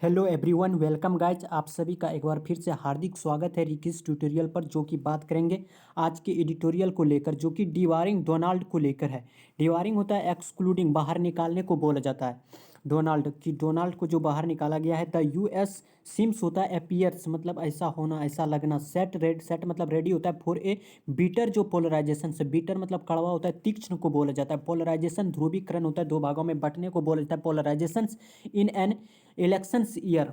Hello everyone, welcome guys. आप सभी का एक बार फिर से हार्दिक स्वागत है रिकीस ट्यूटोरियल पर, जो कि बात करेंगे आज के एडिटोरियल को लेकर, जो कि डिवारिंग डोनाल्ड को लेकर है। डिवारिंग होता है एक्सक्लूडिंग, बाहर निकालने को बोला जाता है। डोनाल्ड को जो बाहर निकाला गया है। द यूएस सिम्स होता है अपीयर्स, मतलब ऐसा होना, ऐसा लगना। सेट मतलब रेडी होता है। फॉर ए बीटर, जो पोलराइजेशन से, बीटर मतलब कड़वा होता है, तीक्ष्ण को बोला जाता है। पोलराइजेशन ध्रुवीकरण होता है, दो भागों में बंटने को बोला जाता है। Polarisation in an elections year,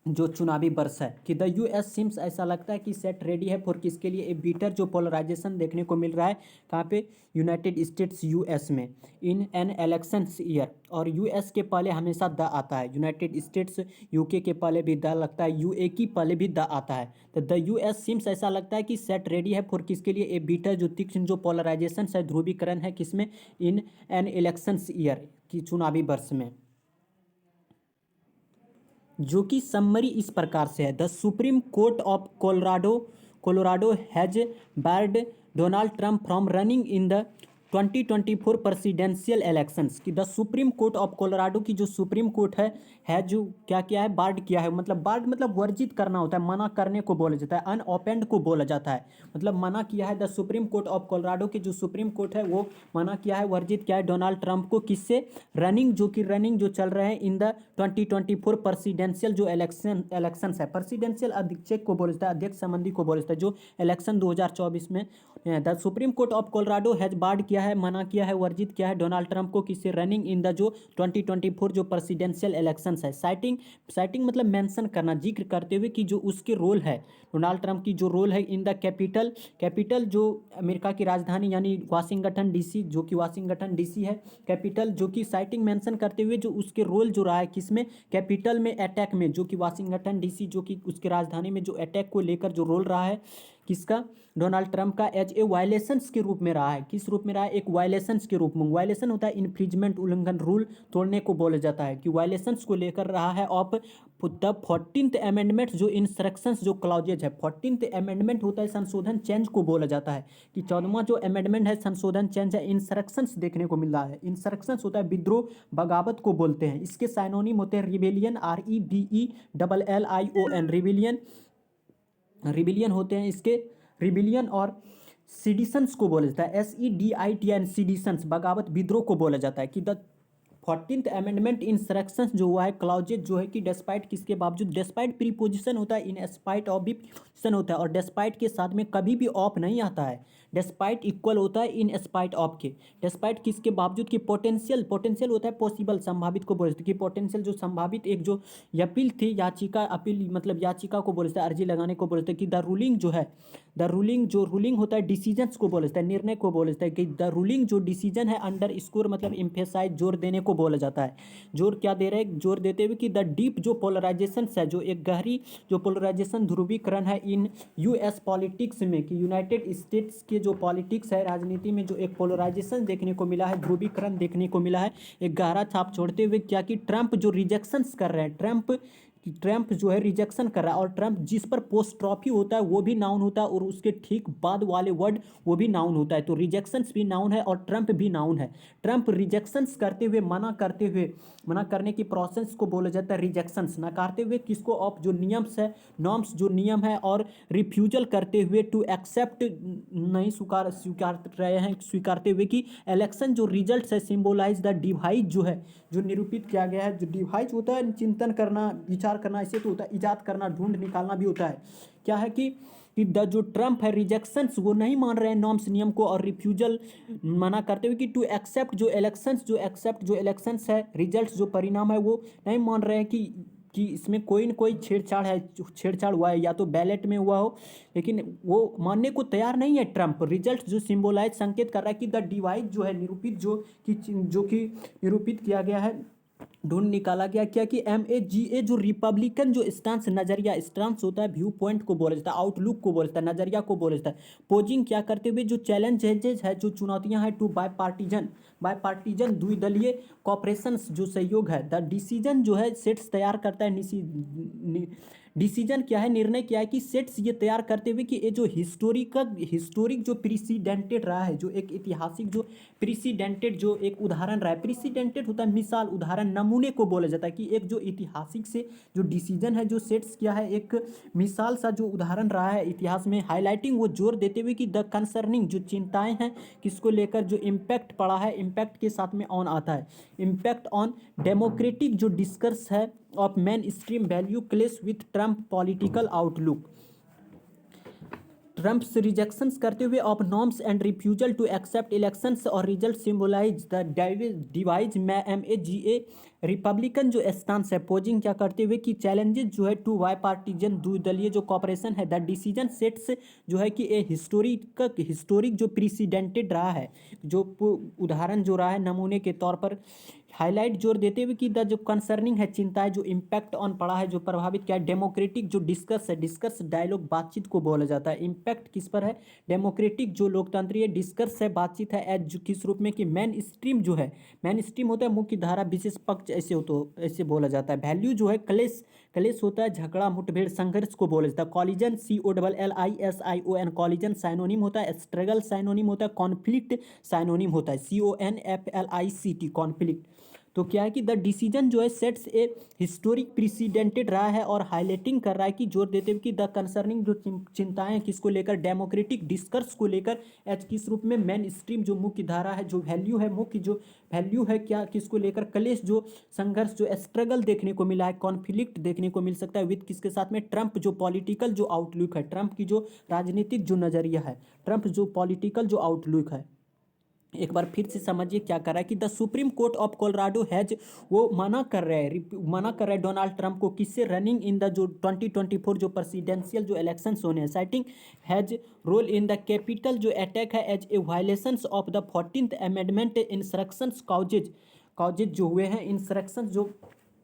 जो चुनावी वर्ष है। कि द यूएस सिम्स, ऐसा लगता है कि सेट रेडी है फॉर किसके लिए, ए बीटर, जो पोलराइजेशन देखने को मिल रहा है कहाँ पे, यूनाइटेड स्टेट्स यूएस में, इन एन इलेक्शंस ईयर। और यूएस के पहले हमेशा द आता है, यूनाइटेड स्टेट्स यूके के पहले भी द लगता है, यूए की पहले भी द आता है। तो द यूएस सिम्स, ऐसा लगता है कि सेट रेडी है फॉर किसके लिए, ए बीटर, जो तीक्ष्ण, जो पोलराइजेशन है, ध्रुवीकरण है, किसमें, इन एन इलेक्शंस ईयर, की चुनावी वर्ष में। जो कि समरी इस प्रकार से है। The supreme court of Colorado has barred Donald Trump from running in the 2024 presidential elections. कि the supreme court of Colorado की जो सुप्रीम कोर्ट है जो क्या किया है, बार्ड किया है। मतलब बार्ड मतलब वर्जित करना होता है, मना करने को बोला जाता है, अनओपेंड को बोला जाता है। मतलब मना किया है। The supreme court of Colorado की जो सुप्रीम कोर्ट है वो मना किया है, वर्जित किया है डोनाल्ड ट्रंप को, किससे, रनिंग, जो चल रहे हैं इन द 2024 प्रेसिडेंशियल, जो इलेक्शंस है। प्रेसिडेंशियल अध्यक्ष को बोला जाता है, अध्यक्ष संबंधी को बोला जाता है, जो इलेक्शन 2024 में। The supreme court of Colorado has barred किया है, मना किया है, वर्जित किया है डोनाल्ड ट्रंप को, किससे, रनिंग इन द जो 2024 जो प्रेसिडेंशियल इलेक्शंस है। साइटिंग मतलब मेंशन करना, जिक्र करते हुए कि जो उसके रोल है, डोनाल्ड ट्रंप की जो रोल है इन द कैपिटल जो अमेरिका की राजधानी, यानी वाशिंगटन डीसी, जो कि वाशिंगटन डीसी है कैपिटल, जो कि साइटिंग मेंशन करते हुए जो उसके रोल जो रहा है किसमें, कैपिटल में, अटैक में, जो कि वाशिंगटन डीसी, जो कि उसकी राजधानी में जो अटैक को लेकर जो रोल रहा है किसका, डोनाल्ड ट्रंप का, एज ए वायलेशंस के रूप में रहा है। किस रूप में रहा है, एक वायलेशंस के रूप में। वायलेशन होता है इन्फ्रिजमेंट, उल्लंघन, रूल तोड़ने को बोला जाता है, कि वायलेशंस को लेकर रहा है। ऑफ द 14th अमेंडमेंट, जो इंस्ट्रक्शंस, जो क्लॉजेज है, 14th अमेंडमेंट होता है संशोधन, चेंज को बोला जाता है। कि 14वां जो अमेंडमेंट है, संशोधन, चेंज है, इंस्ट्रक्शंस देखने को मिल रहा है। इंस्ट्रक्शंस होता है विद्रोह, बगावत को बोलते हैं। इसके साइनोनिम होते हैं रिबेलियन, REBELLION, रिबिलियन होते हैं इसके, रिबिलियन। और सिडिशंस को बोला जाता है, SEDITN, सिडिशंस, बगावत, विद्रोह को बोला जाता है। कि द 14th अमेंडमेंट इंस्ट्रक्शंस जो हुआ है, क्लॉजेज जो है, कि डेस्पाइट, किसके बावजूद, डेस्पाइट प्रीपोजिशन होता है, इन स्पाइट ऑफ भी पोजिशन होता है, और डेस्पाइट के साथ में कभी भी ऑफ नहीं आता है। डेस्पाइट इक्वल होता है इन स्पाइट ऑफ के। डेस्पाइट किसके बावजूद, की पोटेंशियल होता है पॉसिबल, संभावित को बोलते हैं। कि पोटेंशियल जो संभावित, एक जो अपील थी, याचिका, अपील मतलब याचिका को बोलते हैं, अर्जी लगाने को बोलते हैं। कि द रूलिंग जो है, जो रूलिंग होता है, डिसीजंस को बोलते हैं, निर्णय को बोलते हैं। कि द रूलिंग जो डिसीजन है, अंडर स्कोर मतलब इम्फेसाइज, जोर देने को बोला जाता है। जोर क्या दे रहे हैं, जोर देते हुए कि द डीप जो पोलराइजेशन है, जो एक गहरी जो पोलराइजेशन, ध्रुवीकरण है इन यूएस पॉलिटिक्स में, कि यूनाइटेड स्टेट्स के जो पॉलिटिक्स है, राजनीति में जो एक पोलराइजेशन देखने को मिला है, ध्रुवीकरण देखने को मिला है, एक गहरा छाप छोड़ते हुए क्या, कि ट्रंप जो रिजेक्शंस कर रहे हैं, ट्रंप जो है रिजेक्शन कर रहा है। और ट्रंप जिस पर पोस्ट्रॉफी होता है वो भी नाउन होता है, और उसके ठीक बाद वाले वर्ड वो भी नाउन होता है। तो रिजेक्शंस भी नाउन है और ट्रंप भी नाउन है। ट्रंप रिजेक्शंस करते हुए, मना करने की प्रोसेस को बोला जाता है रिजेक्शंस। नकारते हुए किसको, ऑफ जो नियम्स है, नॉर्म्स जो नियम है, और रिफ्यूजल करते हुए, टू एक्सेप्ट नहीं स्वीकार रहे हैं, स्वीकारते हुए कि इलेक्शन जो रिजल्ट है, सिंबलाइज द डिवाइड, जो है, जो निरूपित किया गया है। जो डिवाइड होता है चिंतन करना, विचार करना, ऐसे तो होता है इजाद करना, ढूंढ निकालना भी होता है। क्या है कि द जो ट्रंप है, रिजेक्शंस वो नहीं मान रहे हैं नॉर्म्स, नियम को, और रिफ्यूजल मना करते हुए, कि टू एक्सेप्ट जो इलेक्शंस है, रिजल्ट्स जो परिणाम है, वो नहीं मान रहे हैं कि इसमें कोई न कोई छेड़छाड़ हुआ है, या तो बैलेट में हुआ हो, लेकिन वो मानने को तैयार नहीं है। ट्रंप रिजल्ट जो सिंबलाइज, संकेत कर रहा है कि द डिवाइड जो है, निरूपित जो कि निरूपित किया गया है, ढूंढ निकाला गया क्या, कि MAGA जो रिपब्लिकन जो स्टांस होता है, व्यू पॉइंट को बोला जाता है, आउटलुक को बोला जाता है, नजरिया को बोला जाता है। पोजिंग क्या करते हुए, जो चैलेंजेज है, जो चुनौतियां हैं, टू बायपार्टीजन द्विदलीय कॉपरेशन, जो सहयोग है। द डिसीजन जो है, सेट्स तैयार करता है, डिसीजन क्या है, निर्णय क्या है कि सेट्स ये तैयार करते हुए कि ये जो हिस्टोरिक जो प्रीसीडेंटेड रहा है, जो एक ऐतिहासिक जो प्रीसीडेंटेड जो एक उदाहरण रहा है, प्रीसीडेंटेड होता है मिसाल, उदाहरण, नमूने को बोला जाता है कि एक जो ऐतिहासिक से जो डिसीजन है, जो सेट्स क्या है, एक मिसाल सा जो उदाहरण रहा है इतिहास में, हाईलाइटिंग वो जोर देते हुए कि द कंसर्निंग जो चिंताएं हैं किसको लेकर, जो इम्पैक्ट पड़ा है, इम्पैक्ट के साथ में ऑन आता है, इम्पैक्ट ऑन डेमोक्रेटिक जो डिस्कर्स है of main stream value clash with Trump political outlook. Trump's rejections करते हुए of norms and refusal to accept elections और result symbolize the divide MAGA Republican जो स्टांस है, पोजिंग क्या करते हुए कि चैलेंजेस जो है टू वाई पार्टीजन द्विदलीय जो कॉपरेशन है, द डिसीजन सेट्स जो है कि ए हिस्टोरिक जो प्रीसीडेंटेड रहा है, जो उदाहरण जो रहा है नमूने के तौर पर, हाईलाइट जोर देते हुए कि द जो कंसर्निंग है चिंता है, जो इम्पैक्ट ऑन पड़ा है, जो प्रभावित क्या है, डेमोक्रेटिक जो डिस्कस है, डिस्कस डायलॉग बातचीत को बोला जाता है, इम्पैक्ट किस पर है, डेमोक्रेटिक जो लोकतंत्रीय डिस्कस है, बातचीत है, एज जो किस रूप में कि मेन स्ट्रीम जो है, मेन स्ट्रीम होता है मुख्य धारा, विशेष पक्ष ऐसे हो तो ऐसे बोला जाता है, वैल्यू जो है क्लेश, क्लेश होता है झगड़ा मुठभेड़ संघर्ष को बोला जाता है, कॉलिजन COLLISION कॉलिजन साइनोनिम होता है, स्ट्रगल साइनोनिम होता है, कॉन्फ्लिक्ट साइनोनिम होता है, CONFLICT कॉन्फ्लिक्ट। तो क्या है कि द डिसीजन जो है सेट्स ए हिस्टोरिक प्रीसीडेंटेड रहा है और हाईलाइटिंग कर रहा है कि जोर देते हुए कि द कंसर्निंग जो चिंताएं हैं किसको लेकर, डेमोक्रेटिक डिस्कर्स को लेकर, एच किस रूप में, मेन स्ट्रीम जो मुख्य धारा है, जो वैल्यू है, मुख्य जो वैल्यू है क्या किसको लेकर, क्लेश जो संघर्ष, जो स्ट्रगल देखने को मिला है, कॉन्फ्लिक्ट देखने को मिल सकता है विद किसके साथ में, ट्रंप जो पॉलिटिकल जो आउटलुक है, ट्रंप की जो राजनीतिक जो नजरिया है, ट्रंप जो पॉलिटिकल जो आउटलुक है। एक बार फिर से समझिए क्या कर रहा है कि the supreme court of Colorado has, वो मना कर रहा है डोनाल्ड ट्रंप को किससे, रनिंग इन द जो 2024 जो प्रेसिडेंशियल जो इलेक्शंस होने हैं, citing has role in the Capitol जो अटैक है as a violations of the 14th amendment instructions causes जो हुए हैं, इंस्ट्रक्शंस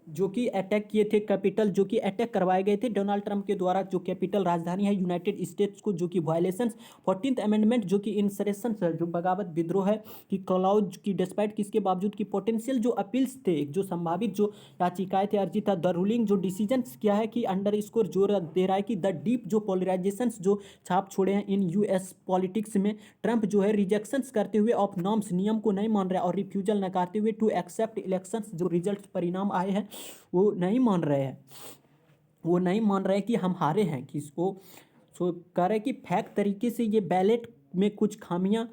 जो कि अटैक किए थे कैपिटल, जो कि अटैक करवाए गए थे डोनाल्ड ट्रंप के द्वारा, जो कैपिटल राजधानी है यूनाइटेड स्टेट्स को, जो कि वायलेशंस 14th अमेंडमेंट जो कि इंसरेक्शन है, जो बगावत विद्रोह है कि क्लाउज की डिस्पाइट किसके बावजूद कि पोटेंशियल जो अपील्स थे, जो संभावित जो याचिकाएं थे, अर्जी था, द रूलिंग जो डिसीजन क्या है कि अंडर स्कोर जोर दे रहा है कि द डीप जो पोलराइजेशन जो छाप छोड़े हैं इन US पॉलिटिक्स में, ट्रंप जो है रिजेक्शंस करते हुए ऑफ नॉर्म्स नियम को नहीं मान रहा है और रिफ्यूजल नकारते हुए टू एक्सेप्ट इलेक्शंस जो रिजल्ट परिणाम आए हैं वो नहीं मान रहे हैं, वो नहीं मान रहे हैं कि हम हारे हैं, कि इसको सो कह रहे हैं कि फैक्ट तरीके से ये बैलेट में कुछ खामियां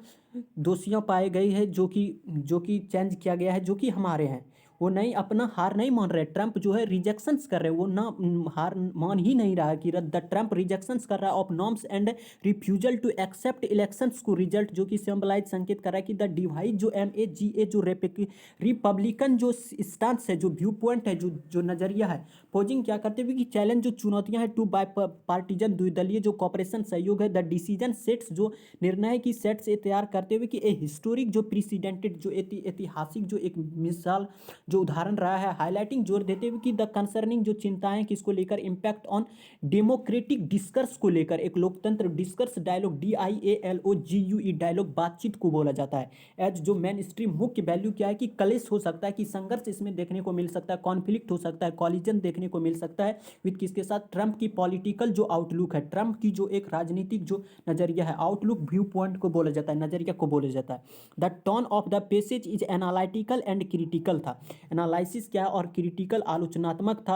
दोषियां पाए गई है, जो कि चेंज किया गया है, जो कि हमारे हैं, वो नहीं अपना हार नहीं मान रहे। ट्रंप जो है रिजेक्शंस कर रहे हैं, वो ना हार मान ही नहीं रहा है कि द ट्रंप रिजेक्शंस कर रहा है of norms and refusal to accept elections को रिजल्ट, जो कि सिंबलाइज संकेत कर रहा है कि द डिवाइड जो MAGA जो रिपब्लिकन जो स्टांस है, जो व्यू पॉइंट है, जो नजरिया है, पोजिंग क्या करते हुए कि चैलेंज जो चुनौतियां हैं टू बाय पार्टीजन द्विदलीय जो कॉपरेशन सहयोग है, द डिसीजन सेट्स जो निर्णय है कि सेट्स ए तैयार करते हुए कि ए हिस्टोरिक जो प्रीसीडेंटेड जो ऐतिहासिक जो एक मिसाल जो उदाहरण रहा है, हाईलाइटिंग जोर देते हुए कि द कंसर्निंग जो चिंताएं किसको लेकर, इम्पैक्ट ऑन डेमोक्रेटिक डिस्कर्स को लेकर, एक लोकतंत्र डिस्कर्स डायलॉग DIALOGUE डायलॉग बातचीत को बोला जाता है, एज जो मेन स्ट्रीम मुख्य वैल्यू क्या है कि क्लेश हो सकता है, कि संघर्ष इसमें देखने को मिल सकता है, कॉन्फ्लिक्ट हो सकता है, कॉलिजन देखने को मिल सकता है विद किसके साथ, ट्रंप की पॉलिटिकल जो आउटलुक है, ट्रंप की जो एक राजनीतिक जो नजरिया है, आउटलुक व्यू पॉइंट को बोला जाता है, नजरिया को बोला जाता है। The tone of the passage is analytical and critical था, एनालिसिस क्या है और क्रिटिकल आलोचनात्मक था,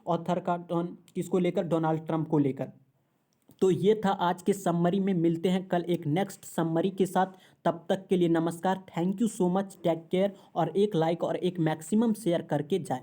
ऑथर का टोन किसको लेकर, डोनाल्ड ट्रंप को लेकर। तो ये था आज के समरी में, मिलते हैं कल एक नेक्स्ट समरी के साथ, तब तक के लिए नमस्कार, thank you so much, take care, और एक लाइक और एक मैक्सिमम शेयर करके जाएं।